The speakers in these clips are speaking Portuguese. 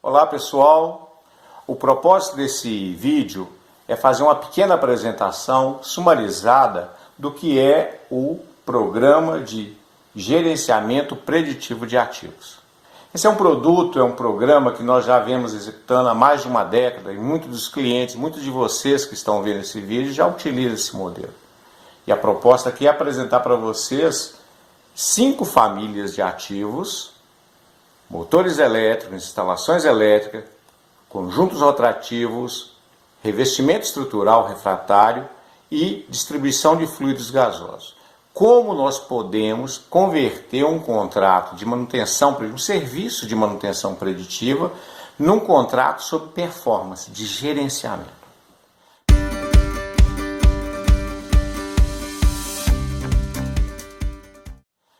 Olá pessoal, o propósito desse vídeo é fazer uma pequena apresentação sumarizada do que é o Programa de Gerenciamento Preditivo de Ativos. Esse é um produto, é um programa que nós já vemos executando há mais de uma década e muitos dos clientes, muitos de vocês que estão vendo esse vídeo já utilizam esse modelo. E a proposta aqui é apresentar para vocês 5 famílias de ativos: motores elétricos, instalações elétricas, conjuntos rotativos, revestimento estrutural refratário e distribuição de fluidos gasosos. Como nós podemos converter um contrato de manutenção, um serviço de manutenção preditiva, num contrato sob performance, de gerenciamento.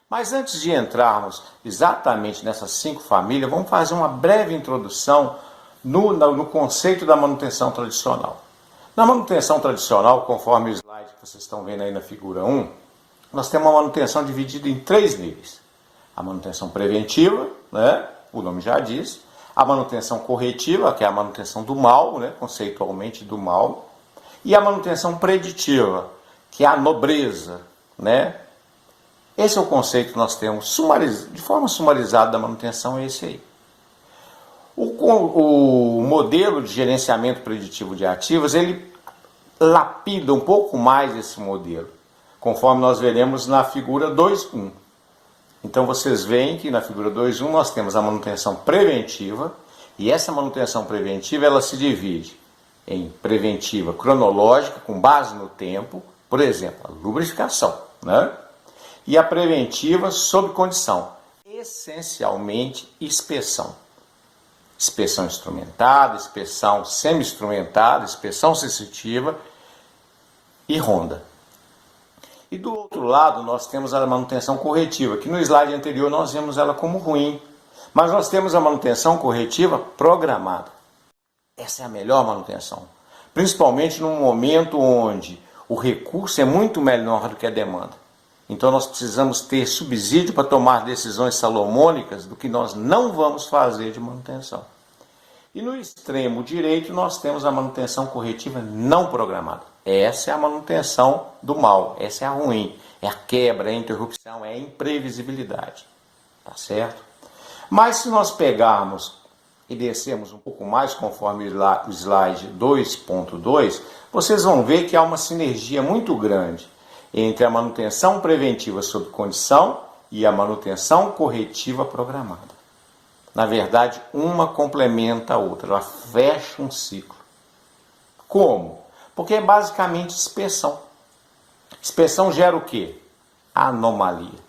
Mas antes de entrarmos exatamente nessas 5 famílias, vamos fazer uma breve introdução no conceito da manutenção tradicional. Na manutenção tradicional, conforme o slide que vocês estão vendo aí na figura 1, nós temos uma manutenção dividida em 3 níveis. A manutenção preventiva, né, o nome já diz. A manutenção corretiva, que é a manutenção do mal, né, conceitualmente do mal. E a manutenção preditiva, que é a nobreza, né? Esse é o conceito que nós temos de forma sumarizada da manutenção, é esse aí. O modelo de gerenciamento preditivo de ativos, ele lapida um pouco mais esse modelo, conforme nós veremos na figura 2.1. Então vocês veem que na figura 2.1 nós temos a manutenção preventiva, e essa manutenção preventiva ela se divide em preventiva cronológica, com base no tempo, por exemplo, a lubrificação, né? E a preventiva sob condição, essencialmente inspeção. Inspeção instrumentada, inspeção semi-instrumentada, inspeção sensitiva e ronda. E do outro lado nós temos a manutenção corretiva, que no slide anterior nós vimos ela como ruim. Mas nós temos a manutenção corretiva programada. Essa é a melhor manutenção. Principalmente num momento onde o recurso é muito menor do que a demanda. Então nós precisamos ter subsídio para tomar decisões salomônicas do que nós não vamos fazer de manutenção. E no extremo direito nós temos a manutenção corretiva não programada. Essa é a manutenção do mal, essa é a ruim, é a quebra, é a interrupção, é a imprevisibilidade. Tá certo? Mas se nós pegarmos e descermos um pouco mais conforme o slide 2.2, vocês vão ver que há uma sinergia muito grande entre a manutenção preventiva sob condição e a manutenção corretiva programada. Na verdade, uma complementa a outra, ela fecha um ciclo. Como? Porque é basicamente inspeção. Inspeção gera o quê? Anomalia,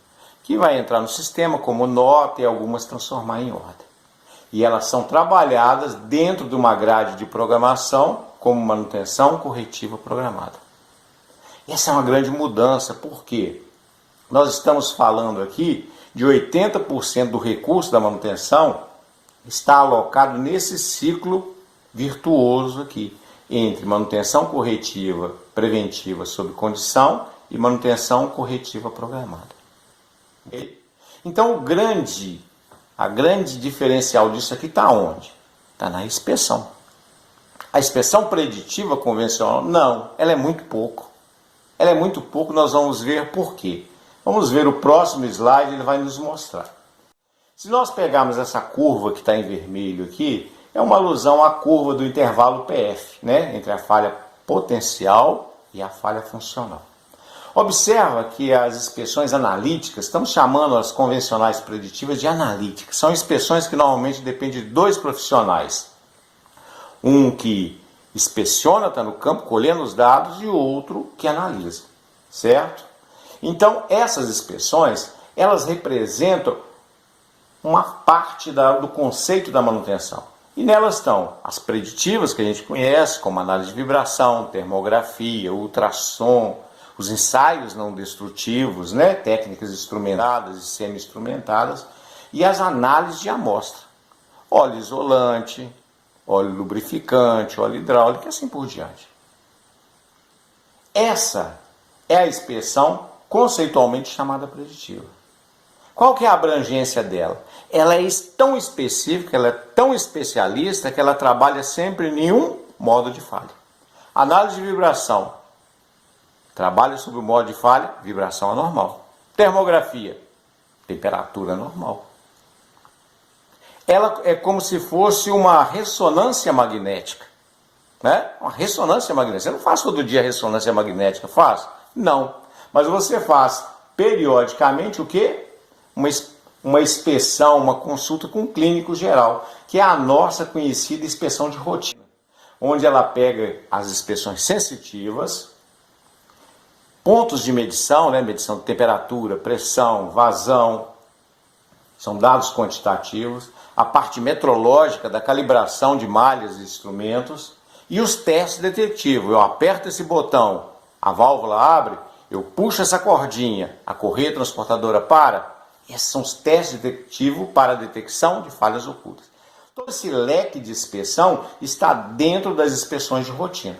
que vai entrar no sistema como nota e algumas transformar em ordem. E elas são trabalhadas dentro de uma grade de programação como manutenção corretiva programada. Essa é uma grande mudança, porque nós estamos falando aqui de 80% do recurso da manutenção está alocado nesse ciclo virtuoso aqui, entre manutenção corretiva preventiva sob condição e manutenção corretiva programada. Então a grande diferencial disso aqui está onde? Está na inspeção. A inspeção preditiva convencional, não, ela é muito pouco. Ela é muito pouco, nós vamos ver por quê. Vamos ver o próximo slide, ele vai nos mostrar. Se nós pegarmos essa curva que está em vermelho aqui, é uma alusão à curva do intervalo PF, né? Entre a falha potencial e a falha funcional. Observa que as inspeções analíticas, estamos chamando as convencionais preditivas de analíticas, são inspeções que normalmente dependem de 2 profissionais. Um que inspeciona, está no campo colhendo os dados, e o outro que analisa, certo? Então essas inspeções, elas representam uma parte do conceito da manutenção. E nelas estão as preditivas que a gente conhece, como análise de vibração, termografia, ultrassom, os ensaios não destrutivos, né? Técnicas instrumentadas e semi-instrumentadas, e as análises de amostra, óleo isolante, óleo lubrificante, óleo hidráulico e assim por diante. Essa é a inspeção conceitualmente chamada preditiva. Qual que é a abrangência dela? Ela é tão específica, ela é tão especialista que ela trabalha sempre em um modo de falha. Análise de vibração. Trabalha sobre o modo de falha, vibração anormal. Termografia, temperatura normal. Ela é como se fosse uma ressonância magnética. Né? Uma ressonância magnética. Você não faz todo dia ressonância magnética, faz? Não. Mas você faz periodicamente o quê? Uma inspeção, uma consulta com um clínico geral, que é a nossa conhecida inspeção de rotina, onde ela pega as inspeções sensitivas, pontos de medição, né? Medição de temperatura, pressão, vazão, são dados quantitativos, a parte metrológica da calibração de malhas e instrumentos e os testes detectivos. Eu aperto esse botão, a válvula abre, eu puxo essa cordinha, a correia transportadora para. Esses são os testes detectivos para a detecção de falhas ocultas. Todo esse leque de inspeção está dentro das inspeções de rotina.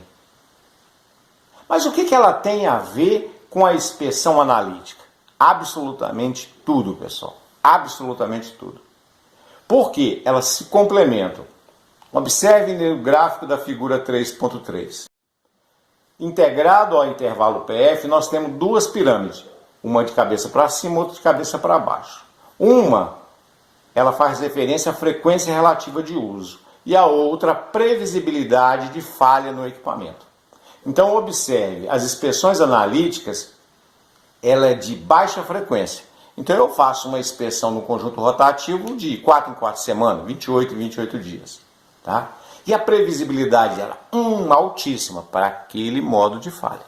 Mas o que ela tem a ver com a inspeção analítica? Absolutamente tudo, pessoal. Absolutamente tudo. Porque elas se complementam. Observe no gráfico da figura 3.3. Integrado ao intervalo PF, nós temos duas pirâmides. Uma de cabeça para cima, outra de cabeça para baixo. Uma, ela faz referência à frequência relativa de uso. E a outra, previsibilidade de falha no equipamento. Então, observe, as inspeções analíticas, ela é de baixa frequência. Então, eu faço uma inspeção no conjunto rotativo de 4 em 4 semanas, 28 em 28 dias. Tá? E a previsibilidade dela, altíssima para aquele modo de falha.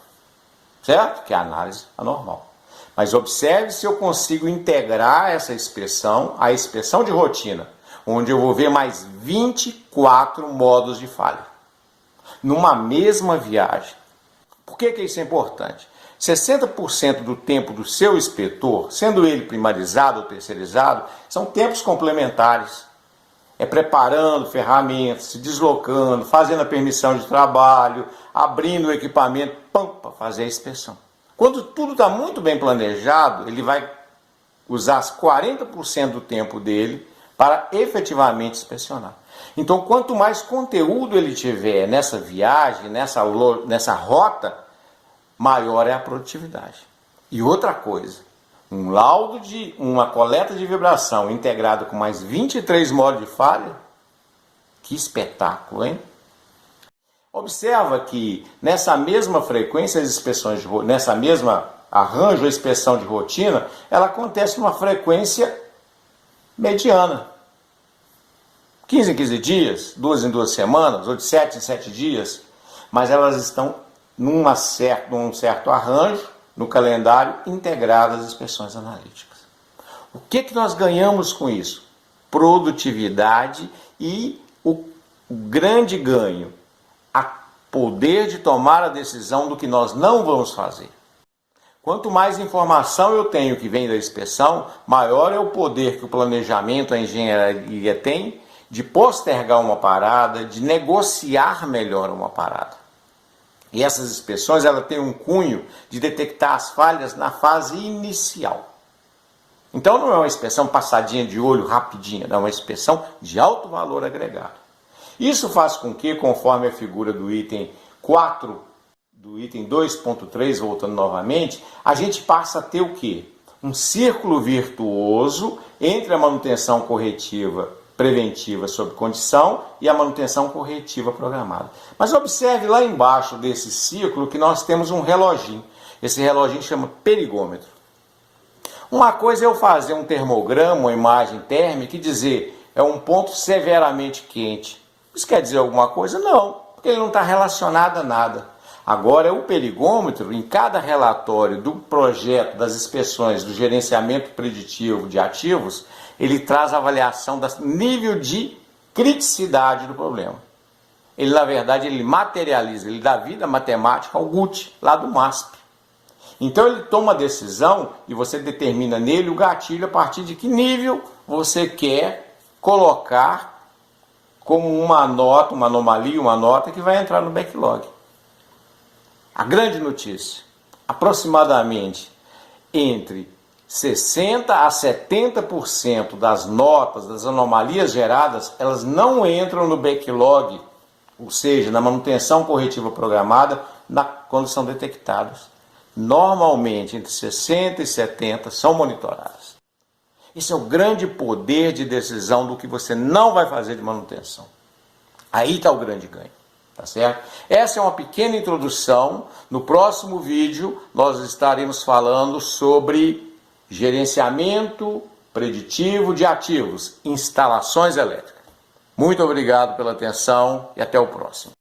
Certo? Que é a análise anormal. Mas observe se eu consigo integrar essa inspeção à inspeção de rotina, onde eu vou ver mais 24 modos de falha, numa mesma viagem. Por que isso é importante? 60% do tempo do seu inspetor, sendo ele primarizado ou terceirizado, são tempos complementares. É preparando ferramentas, se deslocando, fazendo a permissão de trabalho, abrindo o equipamento, para fazer a inspeção. Quando tudo está muito bem planejado, ele vai usar 40% do tempo dele para efetivamente inspecionar. Então, quanto mais conteúdo ele tiver nessa viagem, nessa rota, maior é a produtividade. E outra coisa, um laudo de uma coleta de vibração integrado com mais 23 modos de falha, que espetáculo, hein? Observa que nessa mesma frequência, as inspeções nessa mesma arranjo, a inspeção de rotina, ela acontece numa frequência mediana. 15 em 15 dias, 2 em 2 semanas, ou de 7 em 7 dias, mas elas estão num certo arranjo, no calendário, integradas às inspeções analíticas. O que nós ganhamos com isso? Produtividade e o grande ganho, poder de tomar a decisão do que nós não vamos fazer. Quanto mais informação eu tenho que vem da inspeção, maior é o poder que o planejamento, a engenharia tem de postergar uma parada, de negociar melhor uma parada. E essas inspeções, ela tem um cunho de detectar as falhas na fase inicial. Então não é uma inspeção passadinha de olho, rapidinha, não, é uma inspeção de alto valor agregado. Isso faz com que, conforme a figura do item 4, do item 2.3, voltando novamente, a gente passa a ter o quê? Um círculo virtuoso entre a manutenção corretiva preventiva sob condição e a manutenção corretiva programada. Mas observe lá embaixo desse círculo que nós temos um reloginho. Esse reloginho chama perigômetro. Uma coisa é eu fazer um termograma, uma imagem térmica e dizer é um ponto severamente quente. Isso quer dizer alguma coisa? Não, porque ele não está relacionado a nada. Agora, o perigômetro, em cada relatório do projeto das inspeções do gerenciamento preditivo de ativos, ele traz a avaliação do nível de criticidade do problema. Ele, na verdade, ele materializa, ele dá vida matemática ao GUT, lá do MASP. Então, ele toma a decisão e você determina nele o gatilho a partir de que nível você quer colocar como uma nota, uma anomalia, uma nota que vai entrar no backlog. A grande notícia, aproximadamente entre 60 a 70% das notas, das anomalias geradas, elas não entram no backlog, ou seja, na manutenção corretiva programada, quando são detectadas. Normalmente, entre 60 e 70 são monitoradas. Esse é o grande poder de decisão do que você não vai fazer de manutenção. Aí está o grande ganho, tá certo? Essa é uma pequena introdução. No próximo vídeo, nós estaremos falando sobre gerenciamento preditivo de ativos, instalações elétricas. Muito obrigado pela atenção e até o próximo.